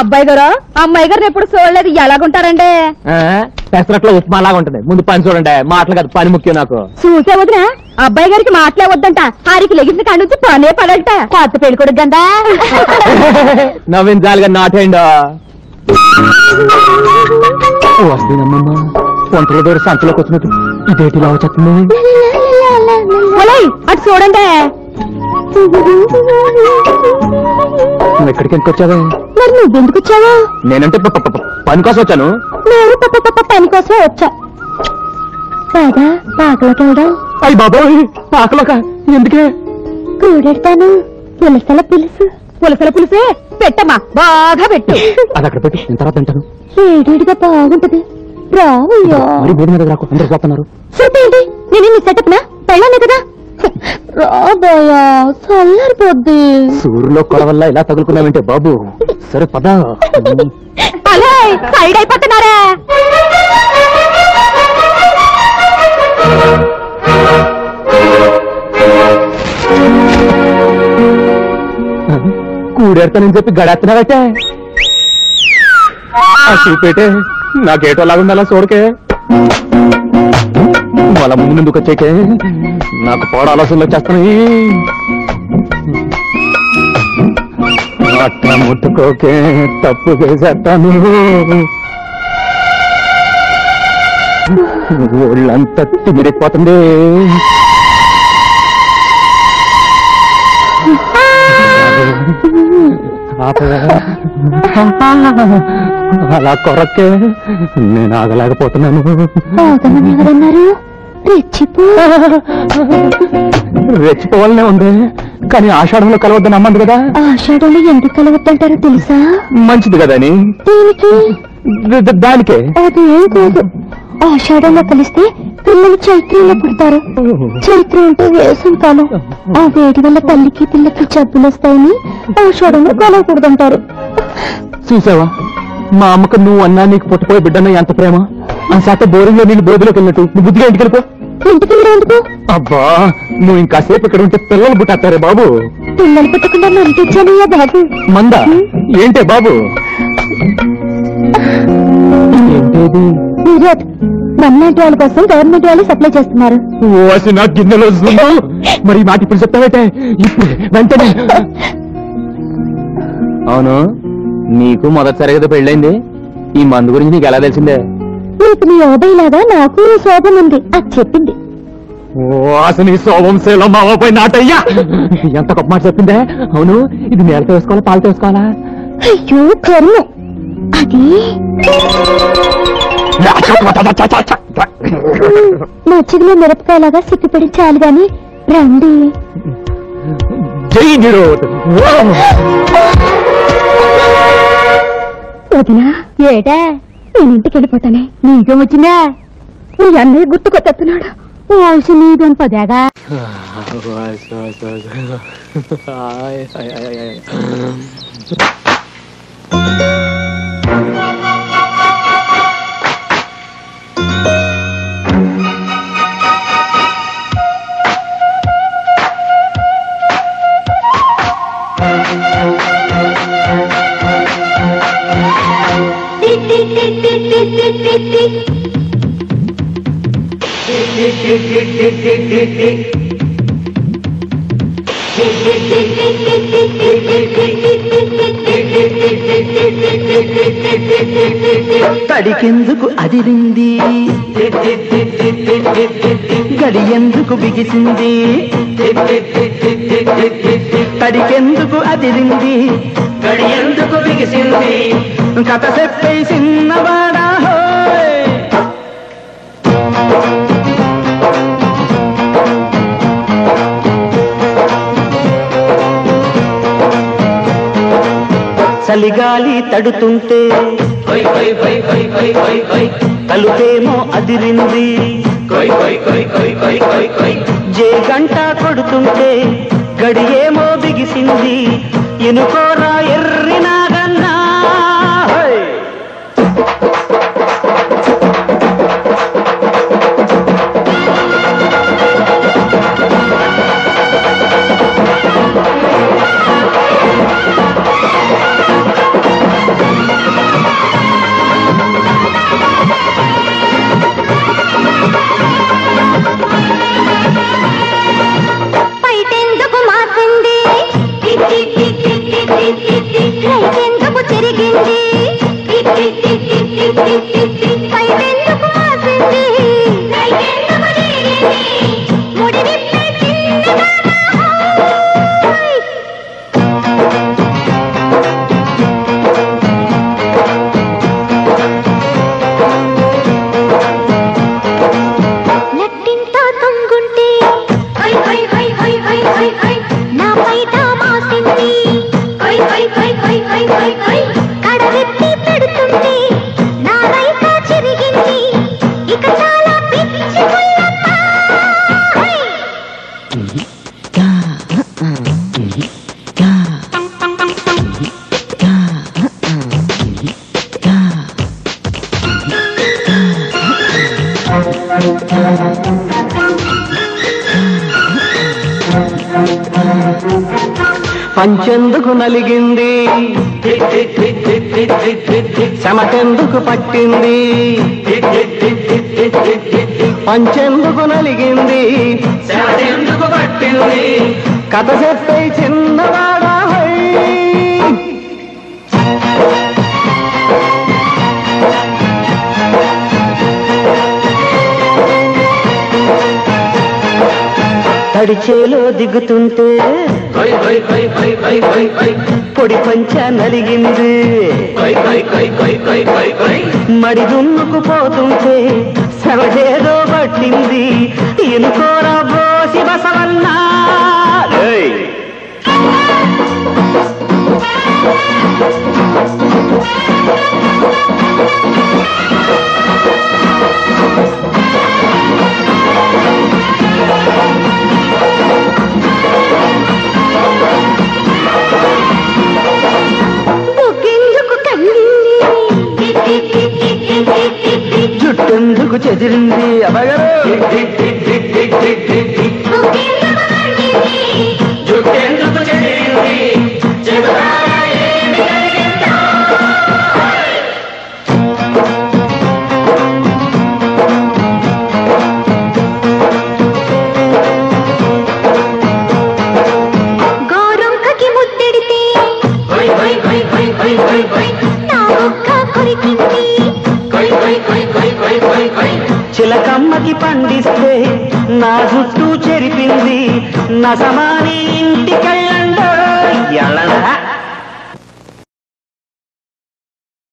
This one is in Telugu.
అబ్బాయి గారు అమ్మాయి గారిని ఎప్పుడు చూడలేదు, ఎలాగుంటారండి? పెసరట్లో ఉప్మా లాగా ఉంటుంది. ముందు పని చూడండి, మాటలు కాదు పని ముఖ్యం నాకు. చూసే వదిన అబ్బాయి గారికి మాటలే వద్దంట, ఆరికి లెగిసిన కాడి నుంచి పనే పడంట. కొత్త పెళ్లి కొడుకు గందా నవ్వించాలిగా నాటేండో వస్తేనమ్మమ్మ వంటల దూర సంతలోకి వచ్చినట్టు ఇదేటి ఇలా వచ్చేస్తుంది. అటు చూడండి. నువ్వు ఎక్కడికి ఎందుకు వచ్చావే? మరి నువ్వెందుకు వచ్చావా? నేనంటే పని కోసం వచ్చాను. నేను పని కోసమే వచ్చా. కాదా పాకలోకి వెళ్దాం? అయ్యి బాబోయ్, పాకలోక ఎందుకే? కూడెడతాను. పులసల పులుసు. పులసల పులుసే పెట్టమ్మా, బాగా పెట్టు. అది అక్కడ పెట్టు, నేను తర్వాత తింటాను. వేడిగా బాగుంటది. రావయ్యా. మరి వేడి మీద రాకు, అందరూ పోతున్నారు. చూపేంటి, నేనే నీ సెటప్నా? పెళ్ళానే కదా. రాబోయా, చల్లారిపోద్ది. సూర్యులో కొల వల్ల ఇలా తగులుకున్నావంటే బాబు. సరే పద. అలా సైడ్ అయిపోతున్నారా? కూడెడతానని చెప్పి గడేస్తున్నావైతే చూపేటే నాకేటో లాగుండాలా చూడకే. వాళ్ళ ముందు ముందుకు వచ్చేకే నాకు పోడ ఆలోచనలు వచ్చేస్తున్నాయి. అట్లా ముట్టుకోకే, తప్పు చేసేస్తాను. ఒళ్ళంతా తిమిరిపోతుంది. అలా కొరకే నేను ఆగలేకపోతున్నాను. రెచ్చిపోవాలనే ఉంది, కానీ ఆషాఢంలో కలవద్దని అమ్మంది కదా. ఆషాఢంలో ఎందుకు కలవద్దంటారో తెలుసా? మంచిది కదా అని. దానికే అదేం కాదు. ఆషాఢంలో కలిస్తే పిల్లలు చైత్రంలో పుడతారు. చైత్రం అంటే వేసం కాలం. ఆ వేడి వల్ల తల్లికి పిల్లకి జబ్బులు వస్తాయని ఆషాఢంలో కలవకూడదంటారు. చూసావా, మా అమ్మకు నువ్వు అన్నా నీకు పుట్టపోయే బిడ్డన్న ఎంత ప్రేమ. ఆ శాత బోరింగ్ లో నీళ్ళు బోధలోకి వెళ్ళినట్టు నువ్వు బుద్ధిగా ఇంటికి వెళ్ళిపో. ఇంటికి ఎందుకు? అబ్బా, నువ్వు ఇంకాసేపు ఇక్కడ ఉంటే పిల్లలు పుట్టారే బాబు. పిల్లలు పుట్టకుండా మరి తెచ్చానయ్యా బాబు. మందా ఏంటే బాబు? ఏంటేది? మన్నాటి వాళ్ళ కోసం గవర్నమెంట్ వాళ్ళు సప్లై చేస్తున్నారు. నా గిన్నెలో మరి మాట ఇప్పుడు చెప్తావైతే ఇప్పుడు వెంటనే. అవును, నీకు మొదటిసారి కదా పెళ్ళైంది. ఈ మందు గురించి నీకు ఎలా తెలిసిందే? నీకు నీ ఓబైలాగా నాకు నీ శోభం ఉంది, అది చెప్పింది. అసలు నీ శోభం శైలం మావపోయి నాటయ్యా, ఎంత గొప్ప మాట చెప్పిందే. అవును, ఇది నేలతో వేసుకోవాలా పాలతో వేసుకోవాలా? అయ్యో కర్మ, అది మచ్చిగిలో మిరపకాయలాగా సిగ్గుపడి చాలు గాని రండి. వదినా ఏటా, నేను ఇంటికి వెళ్ళిపోతానే. నీకేం వచ్చిందా? నీ అన్నయ్య గుర్తుకొస్తున్నాడు. వాల్సి నీదని పదేగా. తడికెందుకు అదిరింది, గడియందుకు బిగిసింది. తడికెందుకు అదిరింది, గడియందుకు బిగిసింది. కథ చెప్పే చిన్నవాడా చలిగాలి తడుతుంటే తలుపేమో అదిరింది. జే గంట కొడుతుంటే గడియేమో బిగిసింది. ఎనుకోరా ఎర్రి నాగన్నా. పెడుతుంటే నా పైట మాసింది కడవెత్తి పెడుతుంటే నా రైక చిరిగింది ఇక చాలా పిచ్చి పుల్లమ్మ. పంచెందుకు నలిగింది, చెమటెందుకు పట్టింది, పంచెందుకు నలిగింది, చెమటెందుకు పట్టింది, కథ చెప్పే చిన్నవాడా తడిచేలో దిగుతుంటే పొడి పంచ నలిగింది, మడి దున్నుకు పోతుంటే సవజేదో పట్టింది, ఎనుకోరా బోసి బసవన్నా. జుట్టెందుకు చెదిరింది అమ్మగారు, జుట్టెందుకు చెదిరింది, గోరంకకి ముద్దెడితే నా ఒక్క కొరికింది, చిలకమ్మకి పండిస్తే నా జుట్టు చెరిపింది, నా సమాని ఇంటికెళ్ళండో ఎళ్ళడా.